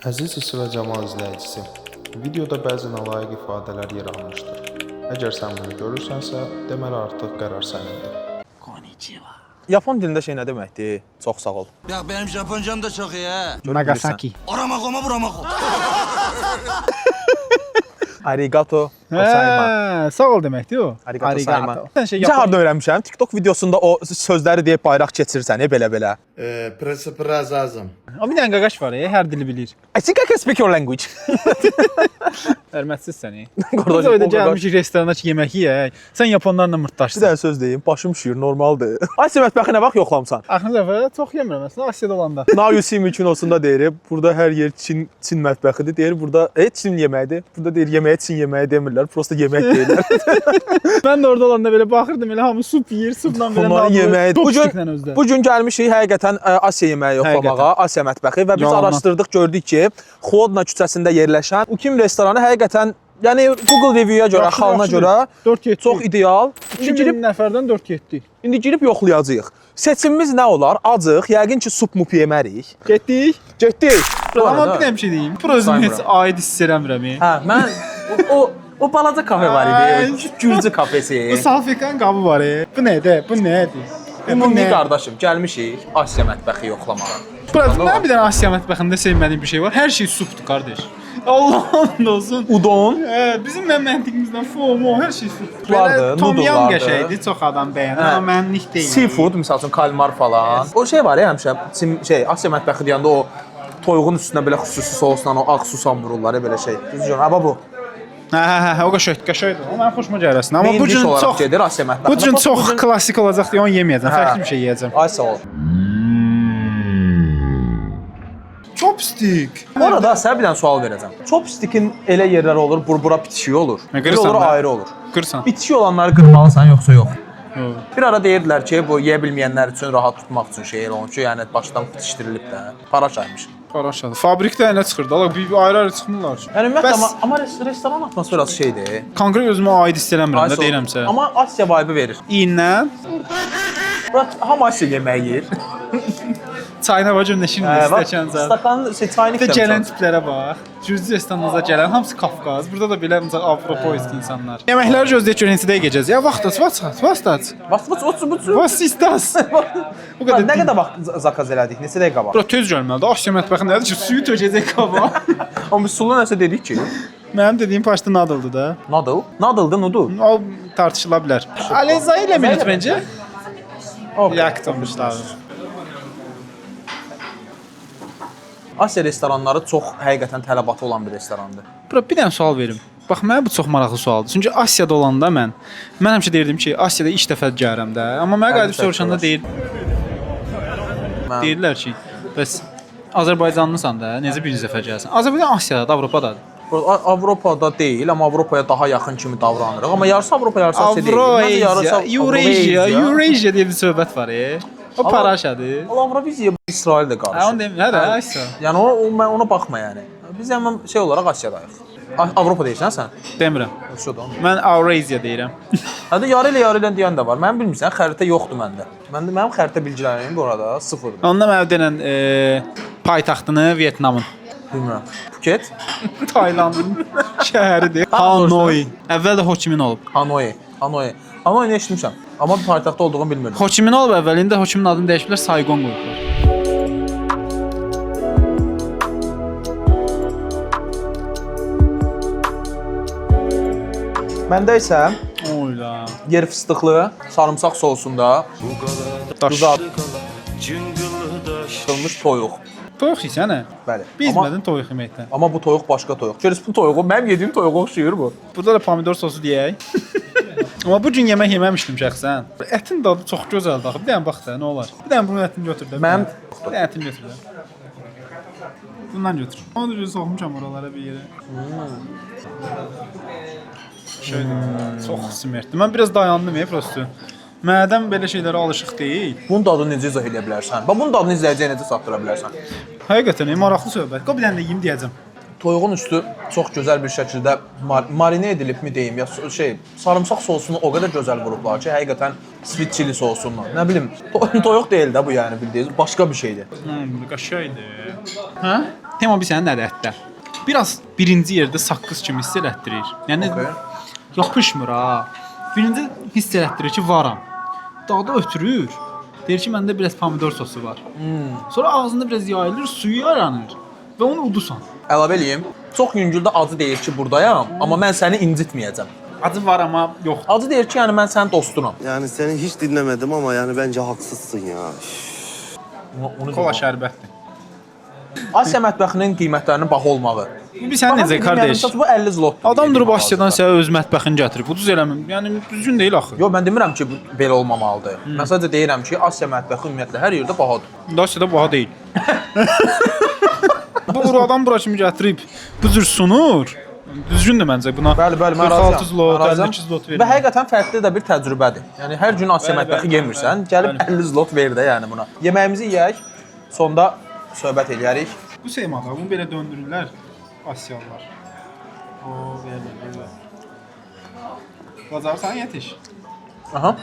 Əziz hissi və Camal izləyicisi, videoda bəzi nalayiq ifadələr yer almışdır. Əgər sən bunu görürsənsə, deməli artıq qərar sənindir. Konnichiwa. Yapon dilində şey nə deməkdir? Çox sağ ol. Ya benim Japoncam da çok iyi ha. Nagasaki. Oramako mu buramako? Arigato gozaimasu. Sağ ol deməkdir o. Arigato sayma. Sən şey Necə harda öyrənmişəm? TikTok videosunda o sözləri deyib bayraq keçirsən, belə-belə. Prasazım. O bir dənə qaqaş var, hər dili bilir. I think I can speak your language. Hörmətsiz səni. Qardaş, Biz öyle o qədər- gəlmişik restorana ki, yemək yeyək. Sən yaponlarla Bir mırtdaşsın. dənə söz deyim, başım şiir, normaldır. Asiya mətbəxinə bax, yoxlamısan. Axırıncı dəfə çox yemirəm əslində Asiyada olanda. Now you see me kinosunda deyir, burada hər yer Çin mətbəxidir. Deyir, burada Çin yeməyidir. Burada deyir, yeməyə Çin yeməyi demirlər, prosta yemək deyirlər. Mən də orada olanda belə baxırdım, elə hamı sup yeyir, supla belə Onların yeməyi. Bu gün gəlmişik həqiqətən Asiya yeməyi yoxlamağa, Asiya mətbəxi və biz Yalandan. araşdırdıq, gördük ki, Xodna küçəsində yerləşən Ukim restoranı həqiqətən, yəni Google review-ya görə, xalına görə 4-7 çox ideal. 2000 nəfərdən 4-7. İndi girib yoxlayacağıq. Seçimimiz nə olar? Acıq, yəqin ki, sup mup yemərik. Getdik. Getdik. Amma bir dənə bir şey deyim. Bura özümü heç aid hiss eləmirəm. Hə, mən o balaca kafe var idi. Gürcü kafesi. Bu salfekan qabı var. Bu nədir? Bu nədir? Ümumi qardaşım, gəlmişik Asiya mətbəxi yoxlamağa. Mən bir dənə Asiya mətbəxində sevmədiyim bir şey var. Hər şey supdur, qardaş. Allah'ın olsun. Udon. Bizim məntiqimizdən fomo, hər şey supdur. Vardı, Tom Yam noodle qəşəydi, çox adam bəyənir, amma mənlik deyil. Seafood, məsəl üçün kalmar falan. O şey var ya həmişə, Asiya mətbəxi deyəndə o toyuğun üstünə belə xüsusi sosla o ağ susam vururlar, belə şey. Düzdür, amma bu. Hə, o qəşəydi. O mənim xoşuma gəlir əslində. Amma bu gün çox gedir Asiya mətbəxinə. Bu gün çox klassik olacaq deyə onu yeməyəcəm. Fərqli bir şey yeyəcəm. Ay sağ ol. Chopstick. Orada sənə bir dənə sual verəcəm. Chopstick-in elə yerləri olur, bura bitişik olur. Elə olur, ayrı olur. Qırsan. Bitişik olanları qırmalısan yoxsa yox? Bir ara deyirdilər ki, bu yeyə bilməyənlər üçün rahat tutmaq üçün şey onun ki, yəni başdan bitişdirilib də. Paraşaymış. Paraşadı. Fabrikdə nə çıxırdı? Allah bir ayrı-ayrı çıxmırlar. Yəni ümumiyyətlə amma restoran atmosferası şeydir. Konkret özümə aid hiss eləmirəm də deyirəmsə. Amma Asiya vibe verir. İynə, Hamı Asiya yeməyi yeyir. çayına bacım neşinlə stəkan zad. Stakan çaynik Bir də gələn tiplərə bax. Gürcü restoranımıza gələn hamısı Kafkaz. Burada da belə məsəl Avropoysk insanlar. Yeməkləri gözləyək görən neçədə yeyəcəyik. Ya vaxt vaxt. Was ist das? Bu qədər. Nə qədər vaxt zakaz elədik? Neçə dəqiqə var? Bura tez gəlməlidir. Asiya mətbəxi nədir ki, suyu tökəcək qaba. Amma biz sulu nəsə dedik ki, Mənim dediyim paşda nadıldı da. noodle. Noodle-dı, nudu. O tartışıla bilər. Aleza ilə mi məncə? Yaktırmışlar. Asiya restoranları çox həqiqətən tələbatı olan bir restorandır. Bura bir dənə sual verim. Bax, mənə bu çox maraqlı sualdır. Çünki Asiyada olanda mən həmişə deyirdim ki, Asiyada ilk dəfə gəlirəm də. Amma mənə qayıdıb soruşanda deyirlər ki, bəs Azərbaycanlısan da, necə birinci dəfə gəlsən? Azərbaycan Asiyadadır, Avropadadır. Avropada deyil, amma Avropaya daha yaxın kimi davranırıq. Amma yarısı Avropa, yarısı Asiya deyil. Eurasia deyə bir söhbət var. O paraşadır. Avroviziya İsrail də Hə, qarışır. onu deyim, nədir? Asiya. Yəni mən ona baxma yəni. Biz həmin şey olaraq Asiyadayıq. Avropa deyirsən sən? Demirəm. Şudan. Mən Eurasia deyirəm. Hətta yarı ilə deyən də var. Mən bilmirsən, xəritə yoxdur məndə. Mənim xəritə bilgilərim burada sıfırdır. Onda mənə denən paytaxtını Vyetnamın. Bilmirəm. Phuket, Taylandın şəhəridir. Hanoi. Əvvəl də Ho Chi Minh olub. Hanoi. Hanoi'ni eşitmişəm. Amma bir paytaxtda olduğunu bilmirdim. Ho Chi Minh olub əvvəlində Ho Chi Minh adını dəyişiblər, Saigon qoyublar. Məndə isə Oyla. yer fıstıqlı, sarımsaq sosunda duzad qılmış toyuq. Toyuq yiyəsən, Bəli. Bilmədin toyuq yeməkdən. Amma bu toyuq başqa toyuq. Görürsüz bu toyuğu, mənim yediyim toyuğa oxşayır bu. Burada da pomidor sosu deyək. Amma bu gün yemək yeməmişdim şəxsən. Ətin dadı çox gözəldir axı. Bir dənə bax da, nə olar? Bir dənə bunun ətini götür də. Mənim bir dənə ətini götür də. Bundan götür. Onu da soxmuşam oralara bir yerə. Şöyle çox smertdir. Mən biraz dayandım prosto. Mədəm belə şeylərə alışıq deyil. bunun dadını necə izah edə bilərsən? Bax bunun dadını izləyiciyə necə çatdıra bilərsən? Həqiqətən maraqlı söhbət. Qoy bir dənə də yeyim deyəcəm. toyuğun üstü çox gözəl bir şəkildə marinə edilibmi deyim, ya sarımsaq sosunu o qədər gözəl vurublar ki, həqiqətən sweet chili sosundan. Nə bilim, toyuq deyil də bu yəni bildiyiniz, başqa bir şeydir. Bu qəşəngdir. Hə? Tema bir sənin nədir ətdə? Biraz birinci yerdə saqqız kimi hiss elətdirir. Yəni yapışmır ha. Birinci hiss elətdirir ki, varam. Dadı ötürür. Deyir ki, məndə biraz pomidor sosu var. Sonra ağzında biraz yayılır, suyu yaranır və onu udusan. Əlavə eləyim. Çox yüngüldə acı deyir ki, burdayam, amma mən səni incitməyəcəm. Acı var amma yox. Acı deyir ki, yəni mən sənin dostunam. Yani seni hiç dinlemedim ama yani bence haksızsın ya. Kola şərbətdir. Asiya mətbəxinin qiymətlərinin baha olmağı. Bu bir sən necə qardaş? Bu 50 zlotdur. Adam durub Asiyadan sənə öz mətbəxini gətirib. Bu düz eləmir. Yəni düzgün deyil axı. Yox, mən demirəm ki, belə olmamalıdır. Mən sadəcə deyirəm ki, Asiya mətbəxi ümumiyyətlə hər yerdə bahadır. Asiyada baha deyil. Bu adam bura kimi gətirib bu cür sunur. Düzgündür məncə buna. Bəli, mən 46 zlot, razıyam. 52 zlot verir. Və həqiqətən fərqli də bir təcrübədir. Yəni hər gün Asiya mətbəxi yemirsən, gəlib 50 zlot ver də yəni buna. Yeməyimizi yeyək, sonda söhbət eləyərik. Bu şeymada, bunu belə döndürürlər Asiyalılar. O belə. Bacarsan yetiş. Aha.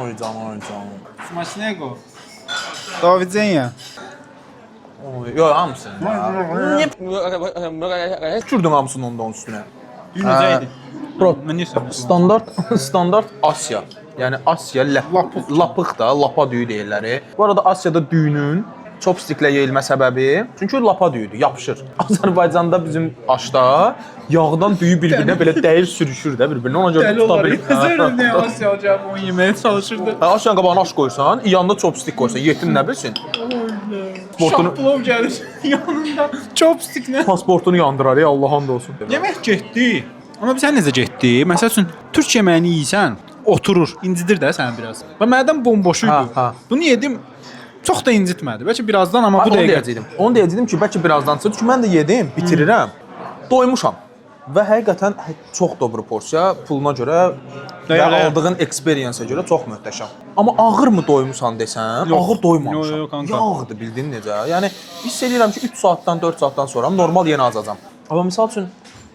Oy canım. Smaçnego. Davidzenya. Oy, yox, hamısını. Tükürdün hamısını onun üstünə. Necə idi? Mən niyə söylüyorsun? Standart Asiya. Yəni Asiya lapıq da, lapa düyü deyirlər. Bu arada Asiyada düyünün chopsticklə yeyilmə səbəbi çünki lapa düyüdür, yapışır. Azərbaycanda bizim aşda yağdan düyü bir-birinə belə dəyir, sürüşür də bir-birinə. Ona görə tuta bilir. Zərrə nə Asiyaca onu yeməyə çalışırdı. Asiyanın qabağına aş qoysan, yanında chopstick qoysan, yetim nə bilsin? Şaplov gəlir yanında. Chopsticklə. Pasportunu yandırar ya, Allah and olsun. Yemək getdi. Amma sən necə getdi? Məsəl üçün türk yeməyini yeysən, oturur, incidir də səni biraz. Və mədən bomboş idi. Ha. Bunu yedim. Çox da incitmədi. Bəlkə birazdan amma bu dəqiqə. Onu deyəcəydim ki, bəlkə birazdan çıxır. Çünki mən də yedim, bitirirəm. Doymuşam. Və həqiqətən çox dobro porsiya, puluna görə və aldığın experience-ə görə çox möhtəşəm. Amma ağırmı doymusan desən, ağır doymamışam. Yox, kanka. Yağdır, bildin necə? Yəni hiss edirəm ki, 3 saatdan 4 saatdan sonra normal yenə azacam. Amma misal üçün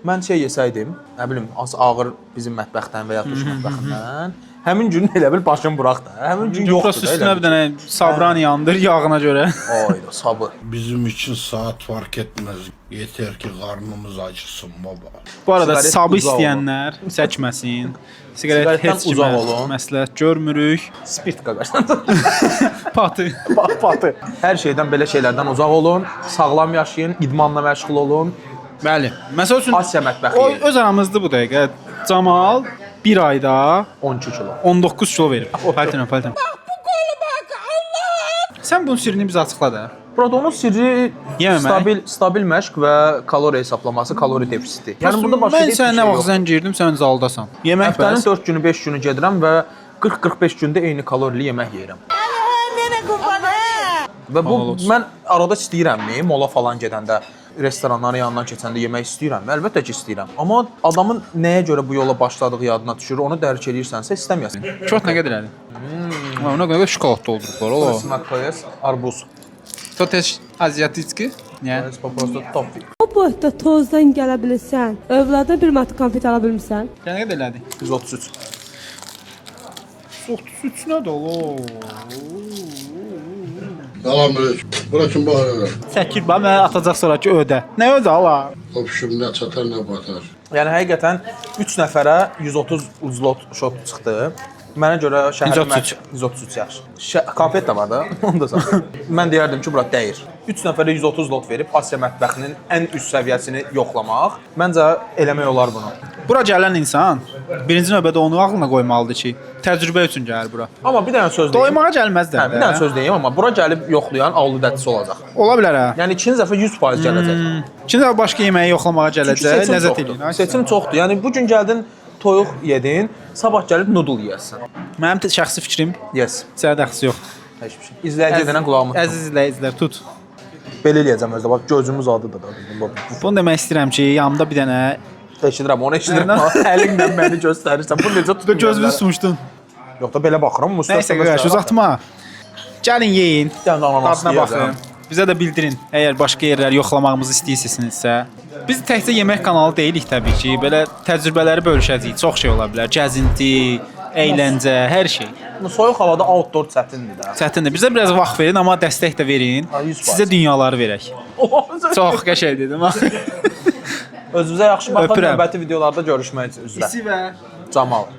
mən yesəydim, nə bilim, az ağır bizim mətbəxdən və ya turş mətbəxindən, həmin gün elə bil başım buraq da. Həmin gün yoxdur da. Üstünə bir dənə sabran yandır yağına görə. Ayda, sabır. Bizim için saat fark etmez. Yeter ki karnımız acısın baba. Bu arada Siqaret sabı uzaq istəyənlər çəkməsin. Siqaret Siqaretdən heç kimə uzaq olun. məsləhət görmürük. Spirt qaqarsan. Patı. Patı. Hər şeydən belə şeylərdən uzaq olun. Sağlam yaşayın, idmanla məşğul olun. Bəli. Məsəl üçün Asiya mətbəxi o yeyin. öz aramızda bu dəqiqə Camal bir ayda 12 kilo. 19 kilo verir. Paltin. Sən bunun sirrini bizə açıqla da. Burada onun sirri Yeməmək. stabil məşq və kalori hesaplaması, kalori defisiti. Yəni burada başqa mən heç bir sənə nə şey vaxt yox. zəng girdim, sən zaldasan. Yemək Həftənin bəs. 4 günü, 5 günü gedirəm və 40-45 gündə eyni kalorili yemək yeyirəm. Və bu mən arada istəyirəm, mola falan gedəndə, restoranların yanından keçəndə yemək istəyirəm. Əlbəttə ki, istəyirəm. Amma adamın nəyə görə bu yola başladığı yadına düşür, onu dərk edirsənsə istəməyəsən. Çox nə qədər elədi? Ona qədər şokolad doldurublar, ola. Smakayes, arbuz. To też azjatycki? Nie. To jest po prostu tofi. O boyda tozdan gələ bilirsən, övlada bir mat konfet ala bilmirsən? Nə qədər elədi? 133. Süt nədir ola? Selamünaleyküm. Bırakın bu arada. Çəkir bax, mənə atacaq sonra ki, ödə. Nə ödə ala? Kopuşum ne çatar ne batar. Yəni həqiqətən 3 nəfərə 130 zlot şot çıxdı. Mənə görə şəhər 133 yaxşı. Konfet də var da, onu da sağ. Mən deyərdim ki, bura dəyir. 3 nəfərə 130 zlot verib Asiya mətbəxinin ən üst səviyyəsini yoxlamaq, məncə eləmək olar bunu. Bura gələn insan birinci növbədə onu ağlına qoymalıdır ki, təcrübə üçün gəlir bura. Amma bir dənə söz deyim. Doymağa gəlməzlər. Hə, bir dənə söz deyim, amma bura gəlib yoxlayan aludətçisi olacaq. Ola bilər hə. Yəni ikinci dəfə 100% gələcək. Şimdi də başqa yeməyi yoxlamağa Çünki gələcək, seçim ləzzət çoxdur. edin. Seçim çoxdur. Yəni bu gün gəldin, toyuq yedin, sabah gəlib noodle yeyəsən. Mənim şəxsi fikrim, Yes. sənə dəxsi yox. Heç bir şey. İzləyici edənən qulağımı tutun. Əziz izləyicilər, tut. Belə eləyəcəm özdə. Bax gözümüz adıdır da. Bunu demək istəyirəm ki, yanımda bir dənə Eşidirəm, onu eşidirəm. Əlinlə məni göstərirsən. Bu necə tutur? gözünü sumuşdun. Yox da belə baxıram. Nəysə qardaş, uzatma. Gəlin yeyin. Gəlin ananas Dadına yeyəcəm. baxın. Bizə də bildirin. Əgər başqa yerlər yoxlamağımızı istəyirsinizsə, Biz təkcə yemək kanalı deyilik təbii ki. Belə təcrübələri bölüşəcəyik. Çox şey ola bilər. Gəzinti, əyləncə, hər şey. Soyuq havada outdoor çətindir də. Çətindir. Bizə biraz vaxt verin, amma dəstək də verin. 100%. Sizə dünyaları verək. Çox qəşəng dedim. Özünüzə yaxşı baxın. Öpürəm. Növbəti videolarda görüşmək üzrə. İsi və Camal.